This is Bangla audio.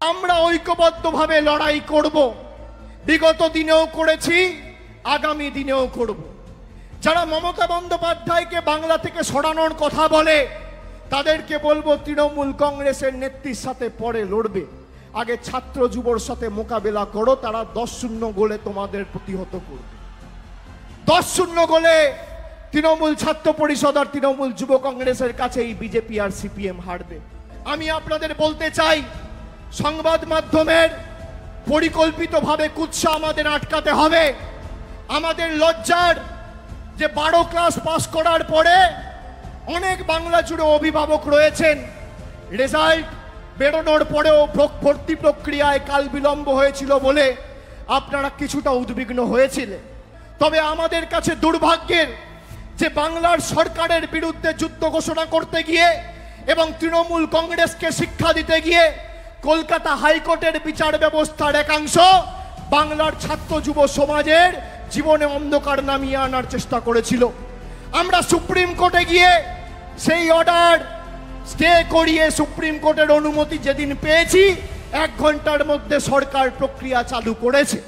আমরা ঐক্যবদ্ধভাবে লড়াই করব, বিগত দিনেও করেছি, আগামী দিনেও করব। যারা মমতা বন্দ্যোপাধ্যায়কে বাংলা থেকে সরানোর কথা বলে তাদেরকে বলবো তৃণমূল কংগ্রেসের নেত্রীর সাথে পরে লড়বে, আগে ছাত্র যুবর সাথে মোকাবেলা করো, তারা 10-0 গোলে তোমাদের প্রতিহত করবে। 10-0 গোলে তৃণমূল ছাত্র পরিষদ আর তৃণমূল যুব কংগ্রেসের কাছে এই বিজেপি আর সিপিএম হারবে। আমি আপনাদের বলতে চাই, সংবাদ মাধ্যমের পরিকল্পিতভাবে কুৎসা আমাদের আটকাতে হবে। আমাদের লজ্জার যে 12 ক্লাস পাস করার পরে অনেক বাংলা জুড়ে অভিভাবক রয়েছেন, রেজাল্ট বেরোনোর পরেও ভর্তি প্রক্রিয়ায় কাল বিলম্ব হয়েছিল বলে আপনারা কিছুটা উদ্বিগ্ন হয়েছিলেন। তবে আমাদের কাছে দুর্ভাগ্যের যে বাংলার সরকারের বিরুদ্ধে যুদ্ধ ঘোষণা করতে গিয়ে এবং তৃণমূল কংগ্রেসকে শিক্ষা দিতে গিয়ে কলকাতা হাইকোর্টের বিচার ব্যবস্থার একাংশ বাংলার ছাত্র যুব সমাজের জীবনে অন্ধকার নামিয়ে আনার চেষ্টা করেছিল। আমরা সুপ্রিম কোর্টে গিয়ে সেই অর্ডার স্টে করিয়ে সুপ্রিম কোর্টের অনুমতি যেদিন পেয়েছি 1 ঘন্টার মধ্যে সরকার প্রক্রিয়া চালু করেছে।